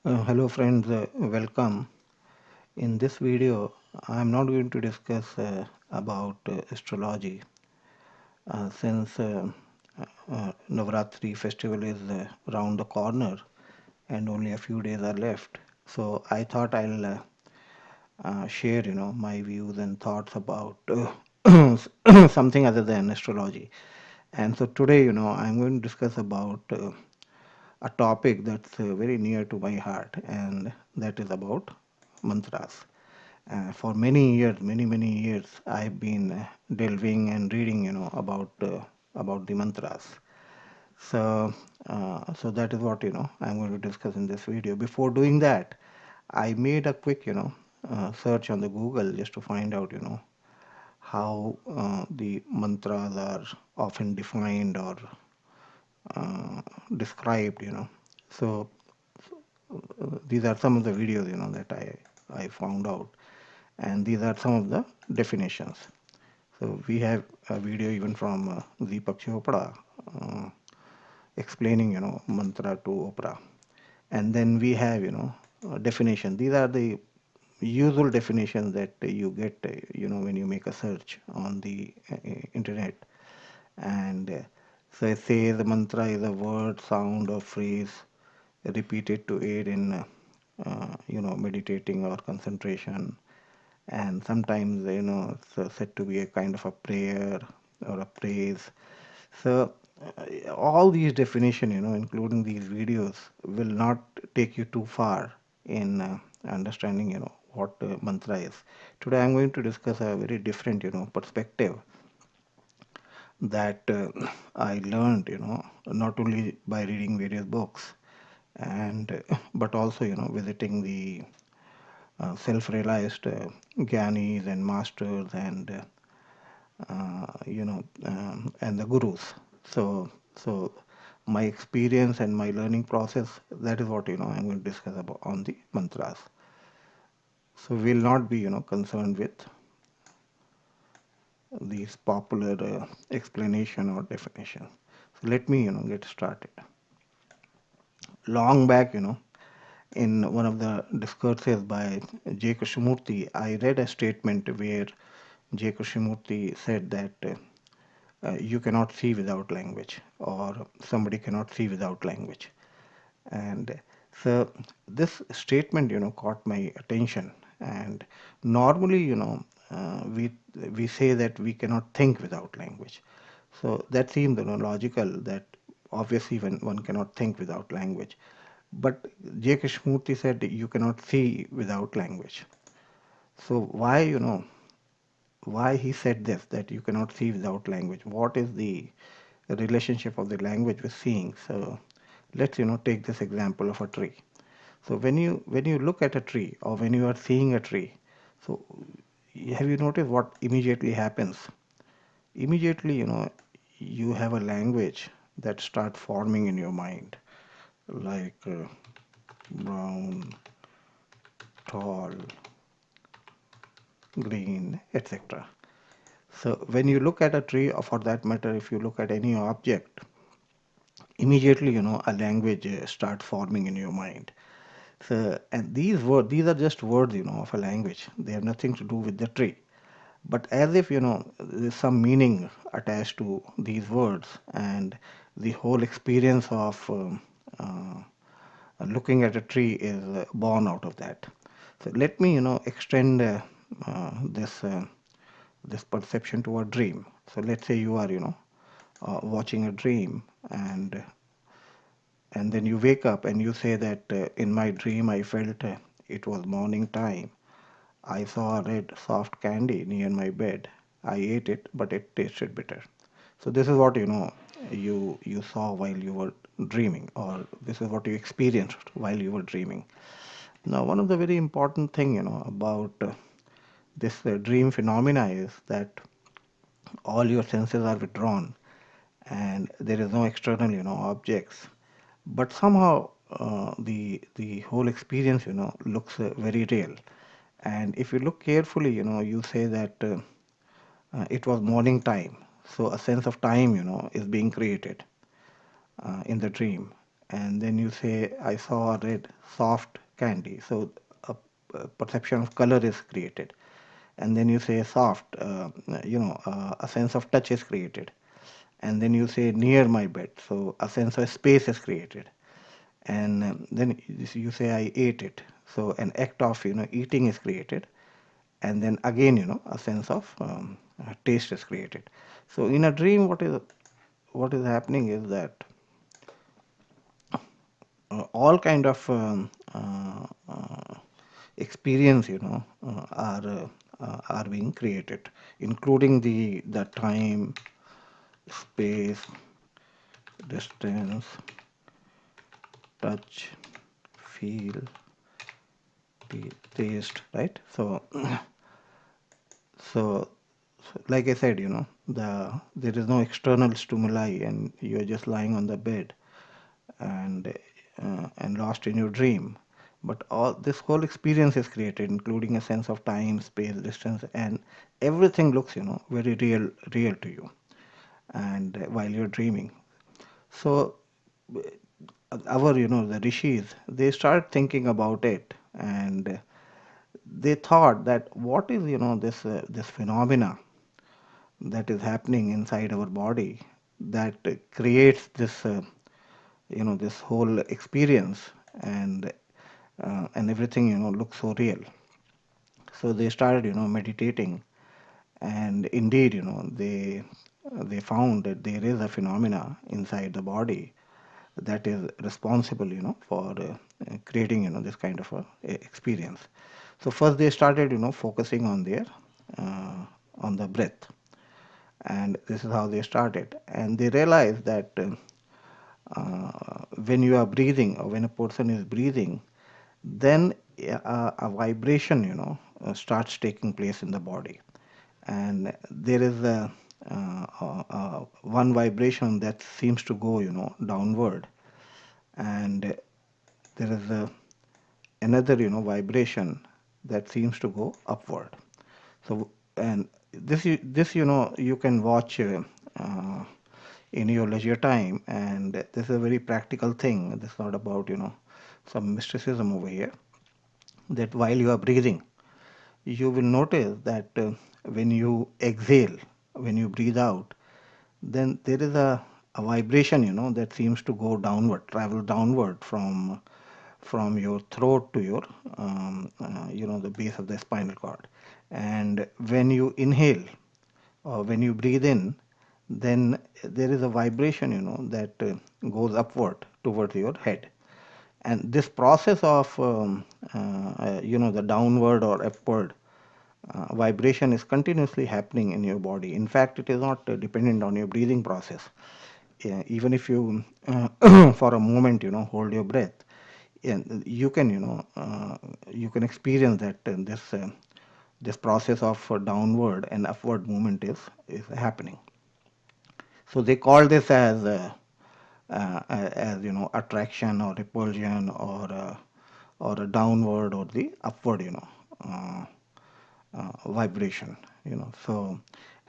Hello friends, welcome. In this video, I am not going to discuss about astrology since Navratri festival is around the corner and only a few days are left. So I thought I'll share, my views and thoughts about something other than astrology. And so today, I'm going to discuss about a topic that's very near to my heart, and that is about mantras. For many years, I've been delving and reading, about the mantras. So that is what I'm going to discuss in this video. Before doing that, I made a quick, search on the Google just to find out, how the mantras are often defined or described. So these are some of the videos that I found out, and these are some of the definitions. So we have a video even from Deepak Chopra explaining mantra to opera, and then we have a definition. These are the usual definitions that you get when you make a search on the internet. And so it says the mantra is a word, sound, or phrase repeated to aid in meditating or concentration, and sometimes it's said to be a kind of a prayer or a praise. So all these definition, including these videos, will not take you too far in understanding what mantra is. Today I'm going to discuss a very different perspective that I learned, not only by reading various books and but also visiting the self-realized gyanis and masters and the gurus. So my experience and my learning process, that is what I'm going to discuss about on the mantras. So we'll not be concerned with these popular explanation or definition. So let me get started. Long back, in one of the discourses by J. Krishnamurti, I read a statement where J. Krishnamurti said that you cannot see without language, or somebody cannot see without language. And so this statement, caught my attention. And normally, we say that we cannot think without language. So that seems logical that obviously one cannot think without language. But J. Krishnamurti said you cannot see without language. So why he said this, that you cannot see without language? What is the relationship of the language with seeing? So let's take this example of a tree. So when you look at a tree, or when you are seeing a tree, so have you noticed what immediately happens? Immediately, you have a language that start forming in your mind, like brown, tall, green, etc. So when you look at a tree, or for that matter, if you look at any object, immediately a language starts forming in your mind. So, and these are just words of a language. They have nothing to do with the tree. But as if there's some meaning attached to these words, and the whole experience of looking at a tree is born out of that. So let me extend this perception to a dream. So let's say you are watching a dream, and then you wake up and you say that in my dream I felt it was morning time. I saw a red soft candy near my bed. I ate it, but it tasted bitter. So this is what you saw while you were dreaming, or this is what you experienced while you were dreaming. Now, one of the very important thing about this dream phenomena is that all your senses are withdrawn, and there is no external objects, but somehow the whole experience looks very real. And if you look carefully, you say that it was morning time, so a sense of time is being created in the dream. and then you say, I saw a red soft candy. So a perception of color is created. And then you say soft, a sense of touch is created. And then you say near my bed. So a sense of space is created. And then you say I ate it. So an act of, eating is created. And then again, a sense of taste is created. So in a dream, what is happening is that all kind of experience are being created, including the time, space, distance, touch, feel, taste, right? So like I said, there is no external stimuli, and you're just lying on the bed and lost in your dream. But all this whole experience is created, including a sense of time, space, distance, and everything looks, very real to you, and while you're dreaming. So our, the rishis, they started thinking about it, and they thought that what is, this phenomena that is happening inside our body that creates this whole experience, and everything looks so real. So they started meditating, and indeed they found that there is a phenomena inside the body that is responsible for creating this kind of a experience. So first they started focusing on their on the breath, and this is how they started, and they realized that when you are breathing, or when a person is breathing, then a vibration starts taking place in the body, and there is one vibration that seems to go downward, and there is another vibration that seems to go upward. So, and this you can watch in your leisure time, and this is a very practical thing. This is not about some mysticism over here. That while you are breathing, you will notice that when you exhale, when you breathe out, then there is a vibration that seems to go downward, travel downward from your throat to your the base of the spinal cord. And when you inhale, or when you breathe in, then there is a vibration that goes upward towards your head. And this process of the downward or upward vibration is continuously happening in your body. In fact, it is not dependent on your breathing process. Yeah, even if you for a moment hold your breath, and you can you can experience that this process of downward and upward movement is happening. So they call this as attraction or repulsion, or a downward or the upward vibration. So,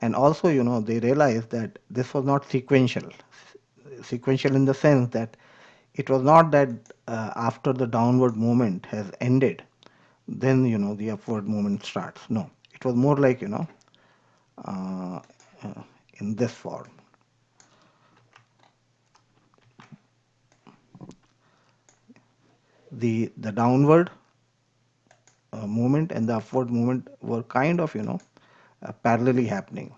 and also they realized that this was not sequential in the sense that it was not that after the downward movement has ended, then the upward movement starts. No, it was more like uh, uh, in this form. The downward movement and the upward movement were kind of parallelly happening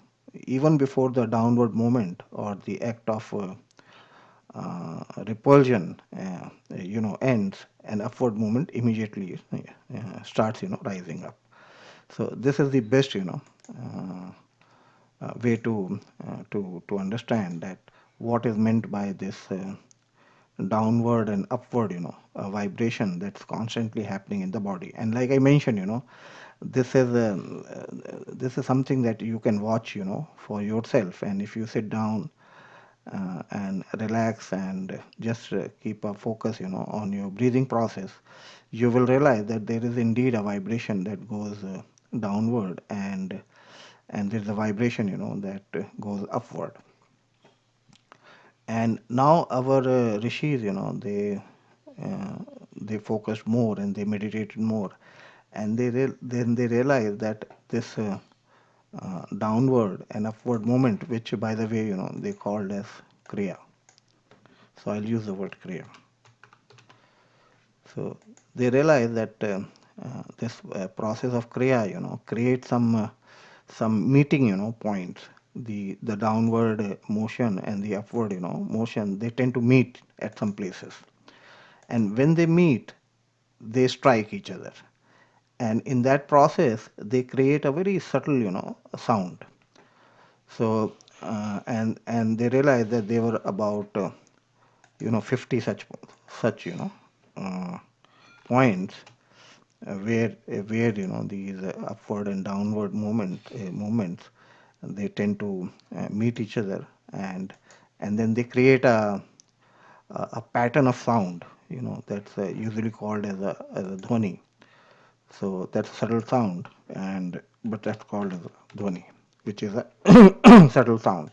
even before the downward movement or the act of repulsion ends, and upward movement immediately starts rising up. So this is the best way to understand that what is meant by this downward and upward vibration that's constantly happening in the body. And like I mentioned, this is something that you can watch for yourself. And if you sit down and relax and just keep a focus on your breathing process, you will realize that there is indeed a vibration that goes downward, and there's a vibration that goes upward. And now our rishis, uh, they focused more and they meditated more, and then they realized that this downward and upward movement, which by the way, they called as kriya. So I'll use the word kriya. So they realize that this process of kriya, creates some meeting, points. The downward motion and the upward, motion, they tend to meet at some places. And when they meet, they strike each other. And in that process, they create a very subtle, sound. So and they realized that there were about 50 such uh, points where these upward and downward movements, they tend to meet each other, and then they create a pattern of sound, that's usually called as a dhwani. So that's a subtle sound, and but that's called as a dhwani, which is a subtle sound.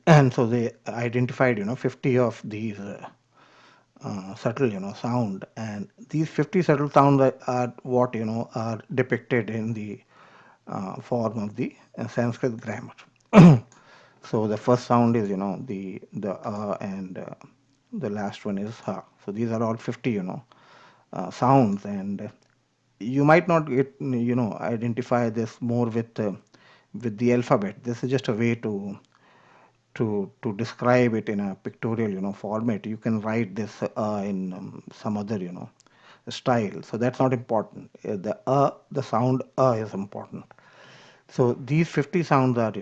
And so they identified 50 of these subtle sound, and these 50 subtle sounds are what are depicted in the form of the Sanskrit grammar. So the first sound is the and the last one is ha. So these are all 50 sounds, and you might not get identify this more with the alphabet. This is just a way to describe it in a pictorial format. You can write this in some other style, so that's not important. The sound is important. So these 50 sounds are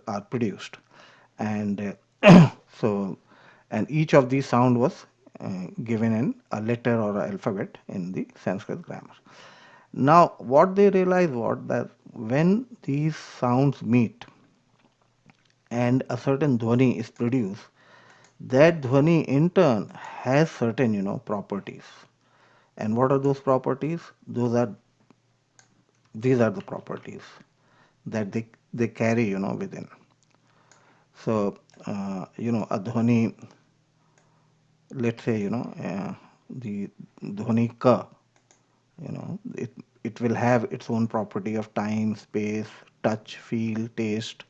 are produced, and so and each of these sound was given in a letter or a alphabet in the Sanskrit grammar. Now what they realized was that when these sounds meet and a certain dhwani is produced, that dhwani in turn has certain properties. And what are those properties? These are the properties that they carry within. So a dhwani, let's say the dhwani ka, it will have its own property of time, space, touch, feel, taste.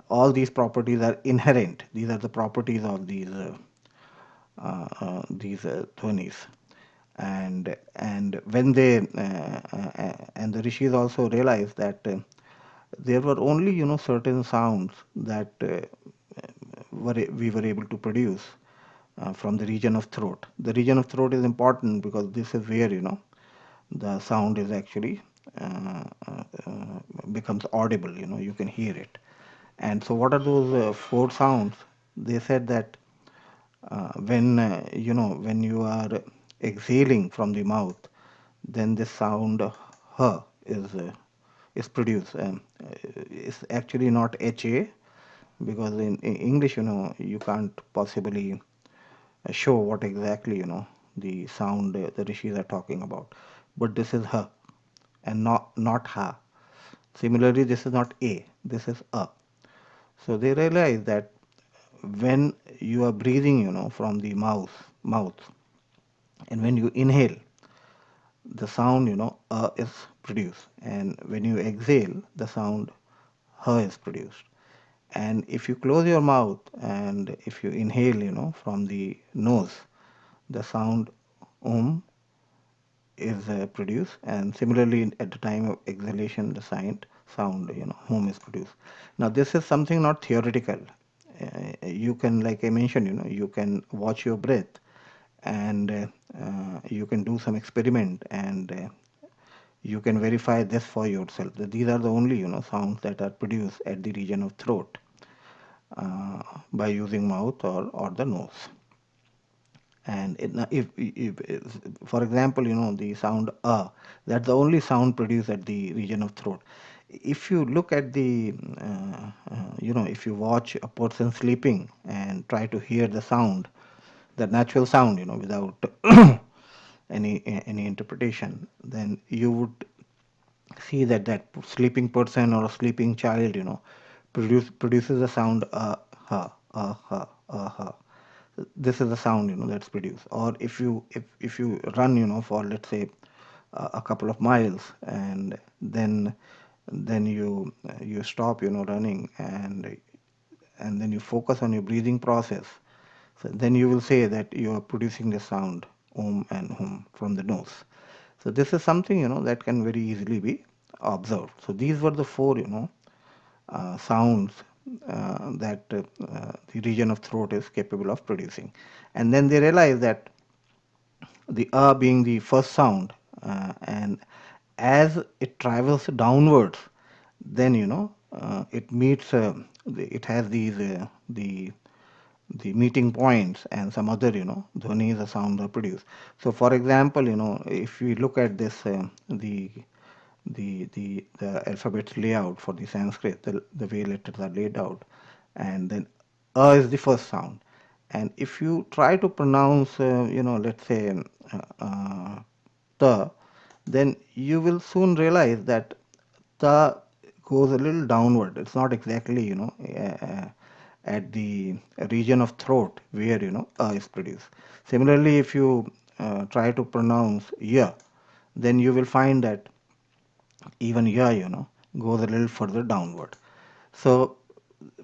All these properties are inherent. These are the properties of these dhwanis. And when they and the rishis also realized that there were only certain sounds that we were able to produce from the region of throat. The region of throat is important because this is where the sound is actually becomes audible. You can hear it. And so what are those four sounds? They said that when you are exhaling from the mouth, then the sound h is produced. It's actually not ha, because in English you can't possibly show what exactly the sound the rishis are talking about. But this is h and not ha. Similarly, this is not a. This is a. So they realize that when you are breathing, from the mouth, and when you inhale, the sound, is produced, and when you exhale, the sound is produced. And if you close your mouth and if you inhale, from the nose, the sound is produced, and similarly at the time of exhalation, the sound, hum is produced. Now this is something not theoretical. You can, like I mentioned, you can watch your breath, and you can do some experiment, and you can verify this for yourself, that these are the only sounds that are produced at the region of throat by using mouth or the nose. And if for example, the sound that's the only sound produced at the region of throat. If you look at the if you watch a person sleeping and try to hear the sound, the natural sound, without any interpretation, then you would see that sleeping person or a sleeping child, produces a sound ha, ha, ha. This is the sound that's produced. Or if you run for, let's say, a couple of miles, and then you stop running, and then you focus on your breathing process. So then you will say that you are producing the sound om and hum from the nose. So this is something that can very easily be observed. So these were the four sounds that the region of throat is capable of producing. And then they realize that the being the first sound, and as it travels downwards, then it meets, it has the meeting points, and some other dhvanis or sounds are produced. So for example, if we look at this, the alphabet's layout for the Sanskrit, the way letters are laid out, and then is the first sound. And if you try to pronounce, let's say, ta, then you will soon realize that ta goes a little downward. It's not exactly, at the region of throat where, is produced. Similarly, if you try to pronounce ya, then you will find that even ya, goes a little further downward. So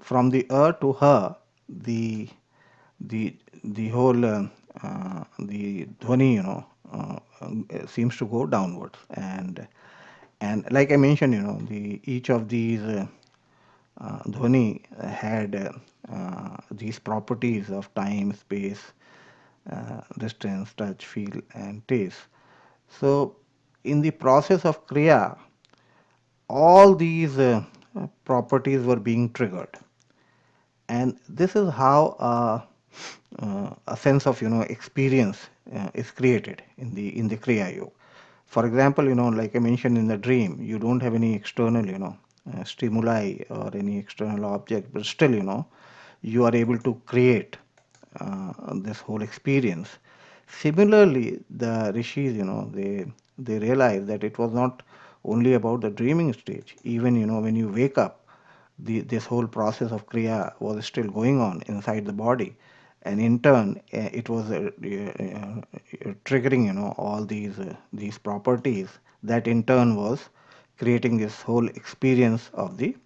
from the to her, the whole the dhwani, seems to go downwards, and like I mentioned, the each of these dhwani had these properties of time, space, distance, touch, feel, and taste. So in the process of kriya, all these properties were being triggered, and this is how a sense of experience is created in the kriya yoga. For example, like I mentioned, in the dream you don't have any external stimuli or any external object, but still you are able to create this whole experience. Similarly, the rishis, they realized that it was not only about the dreaming stage. Even when you wake up, this whole process of kriya was still going on inside the body, and in turn, it was triggering all these properties that in turn was creating this whole experience of the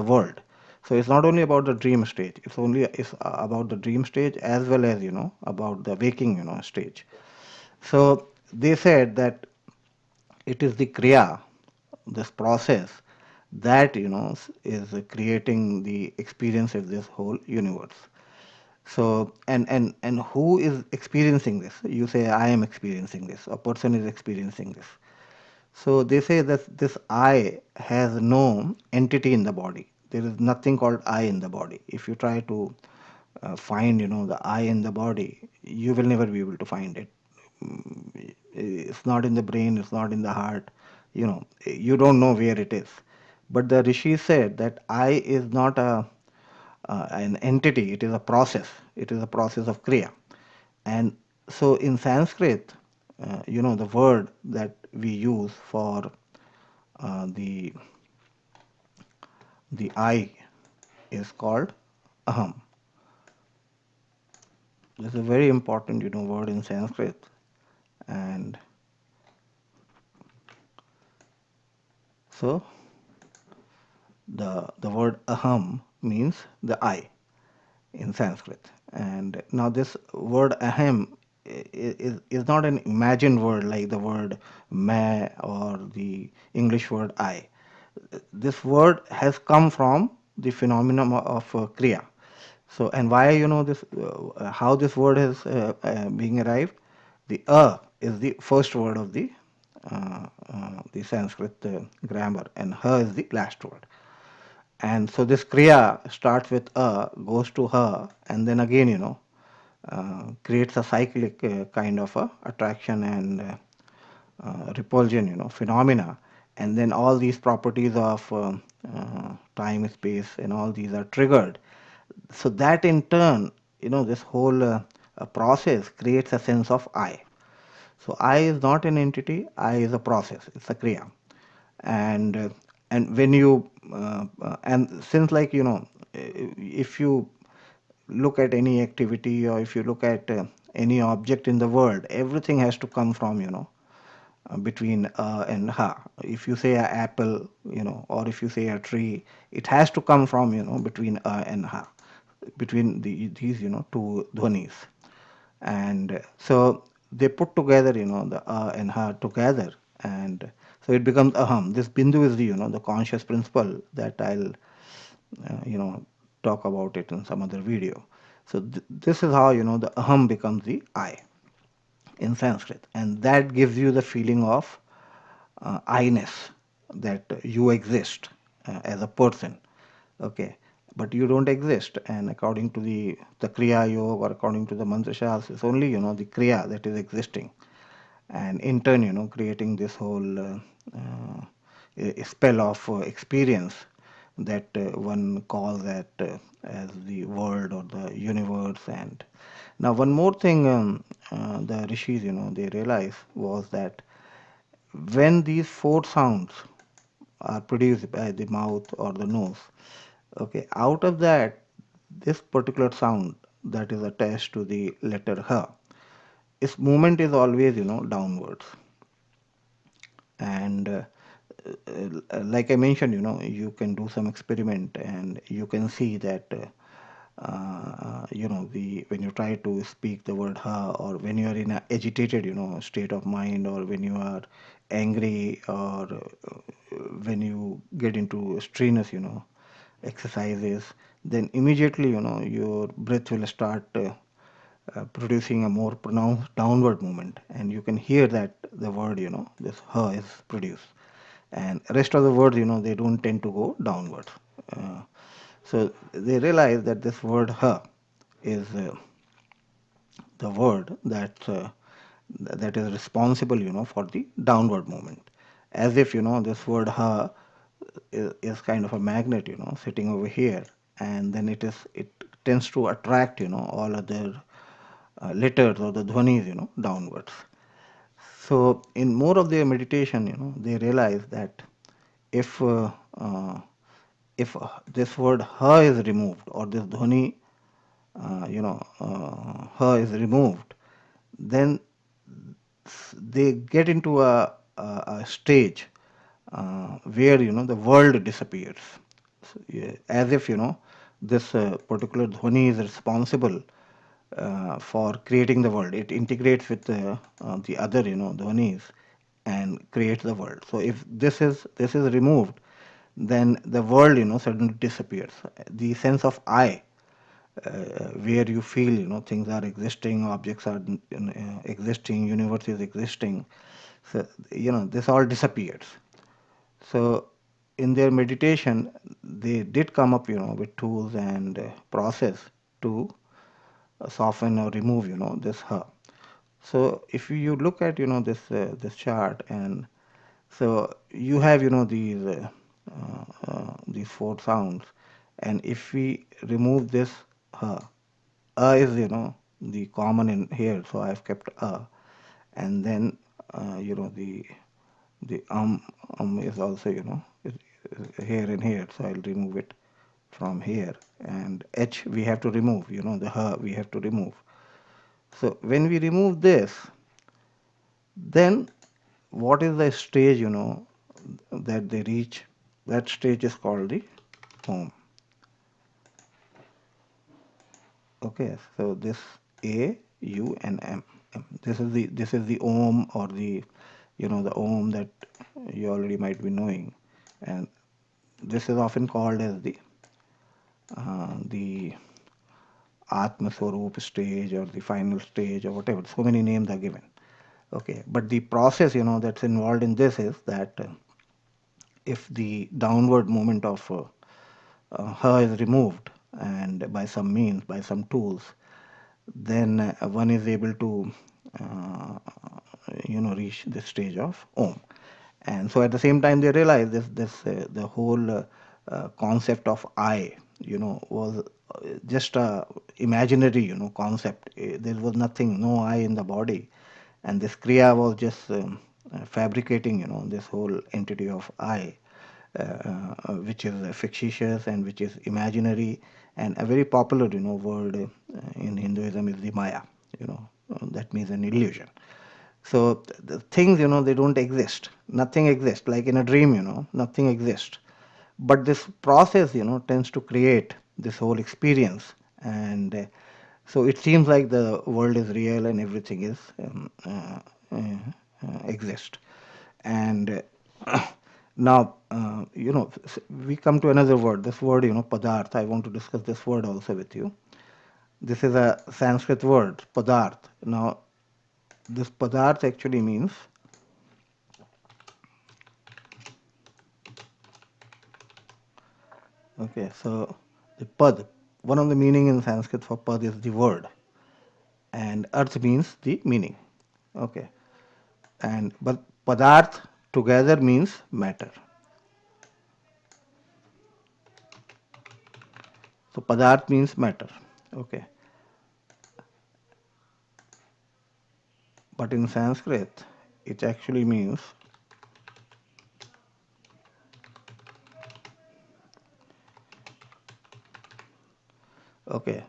world. So it's not only about the dream stage. It's about the dream stage as well as about the waking stage. So they said that it is the kriya, this process, that is creating the experience of this whole universe. So and who is experiencing this? You say I am experiencing this. A person is experiencing this. So they say that this I has no entity in the body. There is nothing called I in the body. If you try to find, the I in the body, you will never be able to find it. It's not in the brain. It's not in the heart. You don't know where it is. But the rishi said that I is not an entity. It is a process. It is a process of kriya. And so in Sanskrit, the word that we use for the I is called aham. This is a very important word in Sanskrit, and so the word aham means the I in Sanskrit. And now this word aham is not an imagined word like the word मैं or the English word I. This word has come from the phenomenon of kriya. So, and why this, how this word is being arrived? The is the first word of the Sanskrit grammar, and ha is the last word. And so this kriya starts with goes to her, and then again, creates a cyclic kind of attraction and repulsion, phenomena. And then all these properties of time, space, and all these are triggered. So that in turn, this whole process creates a sense of I. So I is not an entity, I is a process, it's a kriya. And And when you and since, like, if you look at any activity, or if you look at any object in the world, everything has to come from, between and ha. If you say a apple, or if you say a tree, it has to come from, between and ha, between these, two dhwanis. And so they put together, the and ha together, and so it becomes aham. This bindu is the, the conscious principle that I'll talk about it in some other video. So this is how, the aham becomes the I in Sanskrit, and that gives you the feeling of I-ness, that you exist as a person. Okay, but you don't exist. And according to the Kriya Yoga, or according to the Mantra Shastra, it's only, the Kriya that is existing, and in turn, creating this whole spell of experience that one calls that as the world or the universe. And now one more thing, the rishis, they realized was that when these four sounds are produced by the mouth or the nose, okay, out of that, this particular sound that is attached to the letter h, its movement is always, downwards. And like I mentioned, you can do some experiment, and you can see that the when you try to speak the word ha, or when you are in a agitated, state of mind, or when you are angry, or when you get into strenuous, exercises, then immediately, your breath will start producing a more pronounced downward movement, and you can hear that the word, this ha is produced, and rest of the words, they don't tend to go downwards. uh, so they realize that this word ha is the word that is responsible, for the downward movement, as if, this word ha is kind of a magnet, sitting over here, and then it tends to attract, all other letters or the dhwanis, downwards. So in more of their meditation, they realize that if uh, uh, if this word ha is removed, or this dhwani, ha is removed, then they get into a stage where, the world disappears. So, yeah, as if, this particular dhwani is responsible for creating the world. It integrates with the other, dhwanis, and creates the world. So if this is removed, then the world, suddenly disappears. The sense of I, where you feel, things are existing, objects are existing, universe is existing, so, this all disappears. So in their meditation, they did come up, with tools and process to soften or remove, this her. So if you look at, this chart, and so you have, these four sounds, and if we remove this her, is, the common in here, so I've kept and then the is also, is here and here, so I'll remove it from here, and h we have to remove, the her we have to remove. So when we remove this, then what is the stage, that they reach? That stage is called the home. Okay, so this A, U, and M. This is the Om, or the, the Om that you already might be knowing, and this is often called as the Atma Swarup stage, or the final stage, or whatever. So many names are given. Okay, but the process, that's involved in this is that if the downward movement of her is removed, and by some means, by some tools, then one is able to reach the stage of Om. And so at the same time, they realize this the whole concept of I, was just a imaginary, concept. There was nothing, no I in the body, and this kriya was just fabricating, this whole entity of I. which is fictitious and which is imaginary, and a very popular word in Hinduism is the Maya. That means an illusion. So the things, they don't exist. Nothing exists. Like in a dream, nothing exists. But this process, tends to create this whole experience, and so it seems like the world is real and everything is exist. And now, we come to another word. This word, padarth. I want to discuss this word also with you. This is a Sanskrit word, padarth. Now, this padarth actually means, okay, so the pad, one of the meaning in Sanskrit for pad is the word, and arth means the meaning. Okay, and but padarth together means matter. So padarth means matter. Okay, but in Sanskrit, it actually means, okay.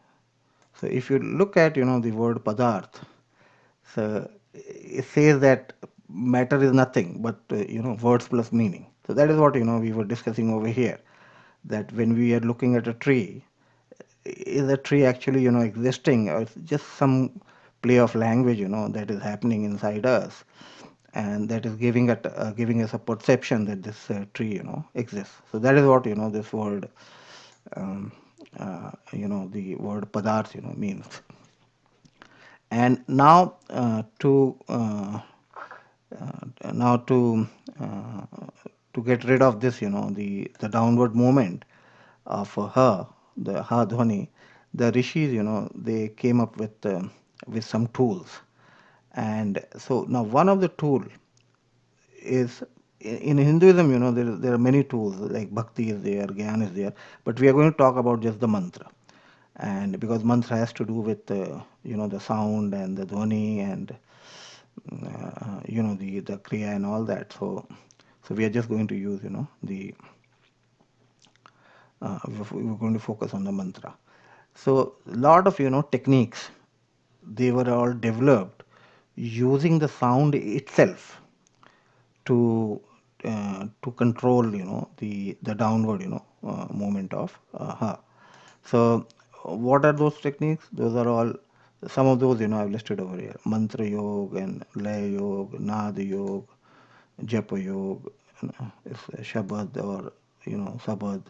So if you look at the word padarth, so it says that matter is nothing but words plus meaning. So that is what we were discussing over here. That when we are looking at a tree, is a tree actually existing, or it's just some play of language that is happening inside us, and that is giving us a perception that this tree exists. So that is what this word um, the word padarth means. And now uh, to get rid of this, the downward movement of her, the ha dhwani, the rishis, they came up with some tools. And so now one of the tool is, in Hinduism, there are many tools, like bhakti is there, gyan is there, but we are going to talk about just the mantra. And because mantra has to do with the sound and the dhwani and the kriya and all that. So we are just going to use the we're going to focus on the mantra. So a lot of techniques, they were all developed using the sound itself to control the downward movement of ha. So what are those techniques? Those are all some of those I've listed over here: mantra yoga and lay yoga, nad yoga, japa yoga, is shabad or sabad,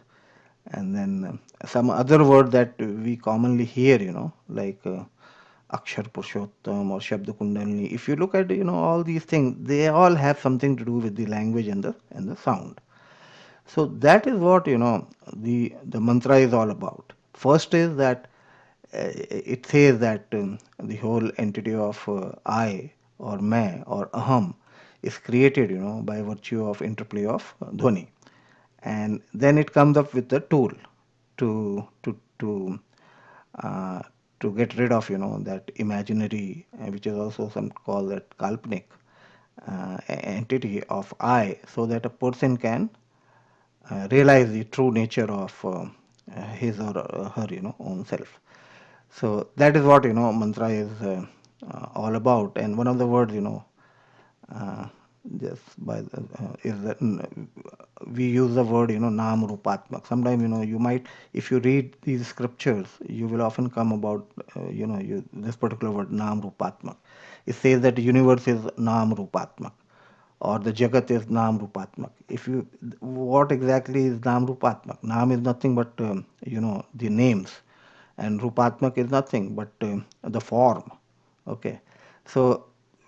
and then some other word that we commonly hear, like Akshar Purushottam or Shabda Kundalini. If you look at all these things, they all have something to do with the language and the sound. So that is what the mantra is all about. First is that it says that the whole entity of I or मैं or aham is created by virtue of interplay of dhwani, and then it comes up with the tool to to to uh, to get rid of that imaginary, which is also some call that kalpanic entity of I, so that a person can realize the true nature of his or her own self. So that is what mantra is all about. And one of the words uh, just by the, is that we use the word nam rupatmak. Sometimes you might, if you read these scriptures, you will often come about this particular word nam rupatmak. It says that the universe is nam rupatmak, or the jagat is nam rupatmak. If you, what exactly is nam rupatmak? Nam is nothing but the names, and rupatmak is nothing but the form. Okay, so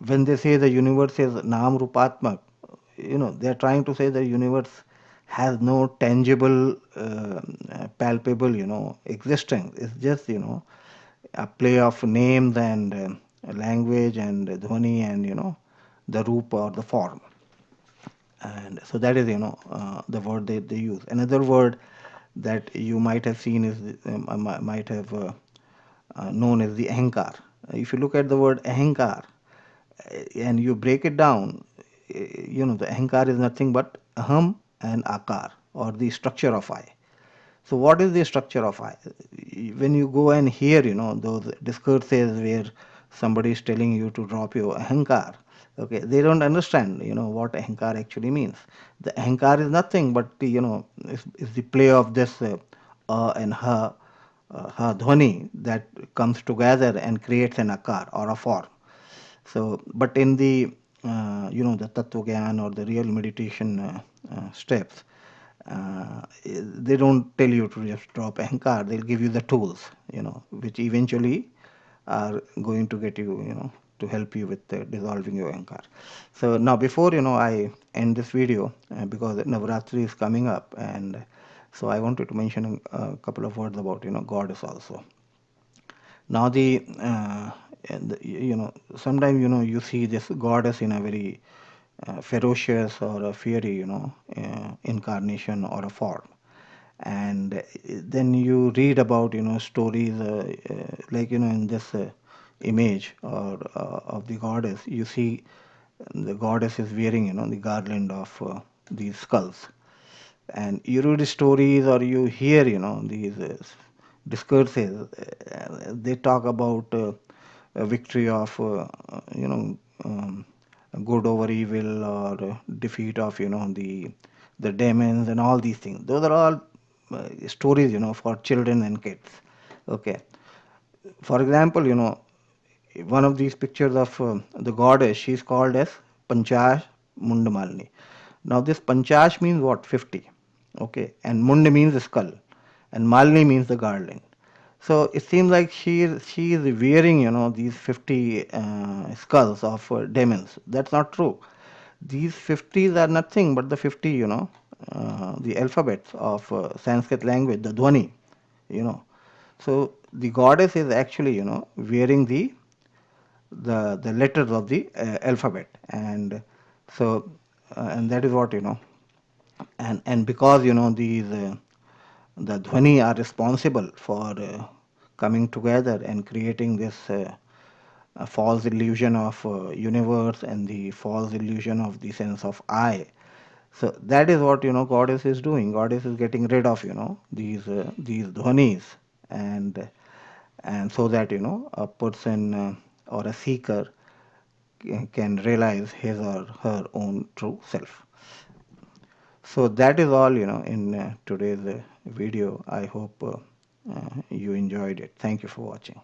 when they say the universe is nam rupatmak, they are trying to say the universe has no tangible, palpable, existence. It's just a play of names and language and dhwani and the roop or the form. And so that is the word they use. Another word that you might have seen is might have known as the ahankar. If you look at the word ahankar and you break it down, the ahankar is nothing but aham and akar, or the structure of I. So what is the structure of I? When you go and hear, those discourses where somebody is telling you to drop your ahankar, okay, they don't understand, what ahankar actually means. The ahankar is nothing but, is the play of this and ha dhwani that comes together and creates an akar or a form. So, but in the the tattva gyan or the real meditation steps, they don't tell you to just drop ahankar. They'll give you the tools, which eventually are going to get you, to help you with dissolving your ahankar. So now, before I end this video, because Navratri is coming up, and so I wanted to mention a couple of words about goddess also. Now sometimes you see this goddess in a very ferocious or a fiery incarnation or a form, and then you read about stories like in this image or of the goddess. You see the goddess is wearing the garland of these skulls, and you read stories or you hear these discourses. They talk about a victory of good over evil, or defeat of the demons and all these things. Those are all stories for children and kids. Okay, for example, one of these pictures of the goddess, she's called as Panchash Mundamalini. Now, this Panchash means what? 50. Okay, and Mund means the skull, and Malini means the garland. So it seems like she is wearing these 50 skulls of demons. That's not true. These 50s are nothing but the 50 the alphabets of Sanskrit language, the dhwani, you know. So the goddess is actually wearing the letters of the alphabet, and so and that is what and because these the dhwani are responsible for coming together and creating this false illusion of universe and the false illusion of the sense of I. So that is what goddess is doing. Goddess is getting rid of these dhwanis, and so that a person or a seeker can realize his or her own true self. So that is all in today's video. I hope you enjoyed it. Thank you for watching.